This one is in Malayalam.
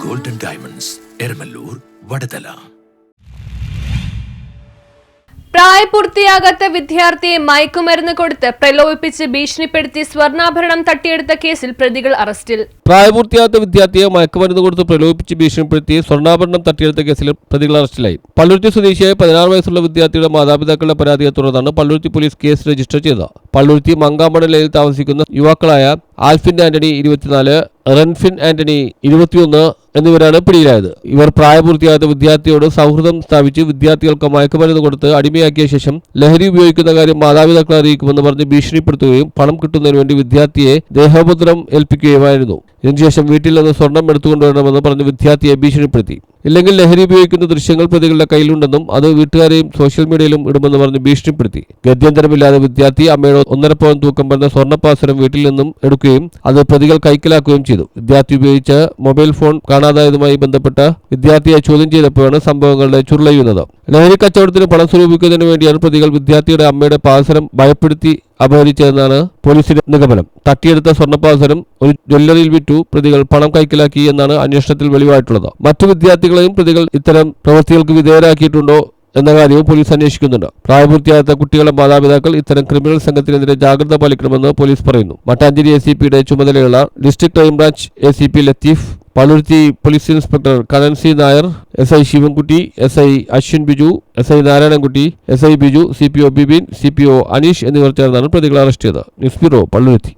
Golden diamonds Eramallur Vadathala. പ്രായപൂർത്തിയാകാത്ത വിദ്യാർത്ഥിയെ മയക്കുമരുന്ന് കൊടുത്ത് പ്രലോഭിപ്പിച്ച് ഭീഷണിപ്പെടുത്തി സ്വർണ്ണാഭരണം തട്ടിയെടുത്ത കേസിൽ പ്രതികൾ അറസ്റ്റിൽ. പ്രായപൂർത്തിയാകാത്ത വിദ്യാർത്ഥിയെ മയക്കുമരുന്ന് കൊടുത്ത് പ്രലോഭിപ്പിച്ച് ഭീഷണിപ്പെടുത്തി സ്വർണ്ണാഭരണം തട്ടിയെടുത്ത കേസിൽ പ്രതികൾ അറസ്റ്റിലായി. പള്ളുരുത്തി സ്വദേശിയായ 16 വയസ്സുള്ള വിദ്യാർത്ഥിയുടെ മാതാപിതാക്കളുടെ പരാതിയെ തുടർന്നാണ് പള്ളുരുത്തി പോലീസ് കേസ് രജിസ്റ്റർ ചെയ്തത്. പള്ളുരുത്തി മങ്കാമടലയിൽ താമസിക്കുന്ന യുവാക്കളായ ആൽഫിൻ ആന്റണി 24, റൺഫിൻ ആന്റണി 21 എന്നിവരാണ് പിടിയിലായത്. ഇവർ പ്രായപൂർത്തിയാകാത്ത വിദ്യാർത്ഥിയോട് സൗഹൃദം സ്ഥാപിച്ച് വിദ്യാർത്ഥികൾക്ക് മയക്കുമരുന്ന് കൊടുത്ത് അടിമയാക്കിയ ശേഷം ലഹരി ഉപയോഗിക്കുന്ന കാര്യം മാതാപിതാക്കളെ അറിയിക്കുമെന്ന് പറഞ്ഞ് ഭീഷണിപ്പെടുത്തുകയും പണം കിട്ടുന്നതിന് വേണ്ടി വിദ്യാർത്ഥിയെ ദേഹോപദ്രവം ഏൽപ്പിക്കുകയുമായിരുന്നു. ഇതിനുശേഷം വീട്ടിൽ നിന്ന് സ്വർണം എടുത്തുകൊണ്ടുവരണമെന്ന് പറഞ്ഞ് വിദ്യാർത്ഥിയെ ഭീഷണിപ്പെടുത്തി. ഇല്ലെങ്കിൽ ലഹരി ഉപയോഗിക്കുന്ന ദൃശ്യങ്ങൾ പ്രതികളുടെ കയ്യിലുണ്ടെന്നും അത് വീട്ടുകാരെയും സോഷ്യൽ മീഡിയയിലും ഇടുമെന്ന് പറഞ്ഞ് ഭീഷണിപ്പെടുത്തി. ഗത്യന്തരമില്ലാതെ വിദ്യാർത്ഥി അമ്മയുടെ 1.5 പവൻ തൂക്കം വരുന്ന സ്വർണ്ണപ്പാസരം വീട്ടിൽ നിന്നും എടുക്കുകയും അത് പ്രതികൾ കൈക്കലാക്കുകയും ചെയ്തു. വിദ്യാർത്ഥി ഉപയോഗിച്ച മൊബൈൽ ഫോൺ കാണാതായതുമായി ബന്ധപ്പെട്ട വിദ്യാർത്ഥിയെ ചോദ്യം ചെയ്തപ്പോഴാണ് സംഭവങ്ങളുടെ ചുരുളയുന്നത്. ലഹരി കച്ചവടത്തിന് പണം സ്വരൂപിക്കുന്നതിന് വേണ്ടിയാണ് പ്രതികൾ വിദ്യാർത്ഥിയുടെ അമ്മയുടെ പാസരം ഭയപ്പെടുത്തി അപഹരിച്ചതെന്നാണ് പോലീസിന്റെ നിഗമനം. തട്ടിയെടുത്ത സ്വർണ്ണപ്പാസരം ഒരു ജ്വല്ലറിയിൽ വിറ്റു പ്രതികൾ പണം കൈക്കലാക്കി എന്നാണ് അന്വേഷണത്തിൽ വെളിവായിട്ടുള്ളത്. മറ്റു വിദ്യാർത്ഥികളെയും പ്രതികൾ ഇത്തരം പ്രവൃത്തികൾക്ക് വിധേയരാക്കിയിട്ടുണ്ടോ എന്ന കാര്യവും പോലീസ് അന്വേഷിക്കുന്നുണ്ട്. പ്രായപൂർത്തിയാകാത്ത കുട്ടികളുടെ മാതാപിതാക്കൾ ഇത്തരം ക്രിമിനൽ സംഘത്തിനെതിരെ ജാഗ്രത പാലിക്കണമെന്ന് പോലീസ് പറയുന്നു. മട്ടാഞ്ചേരി ACPയുടെ ചുമതലയുള്ള district crime branch ACP Latheef, Palluruthy police inspector കനൻസി Nair, SI Sivankutty, SI Ashwin Biju, SI Narayanankutty, SI Biju, CPO Bibin, CPO Aneesh എന്നിവർ ചേർന്നാണ് പ്രതികളെ അറസ്റ്റ് ചെയ്തത്. News bureau, Palluruthy.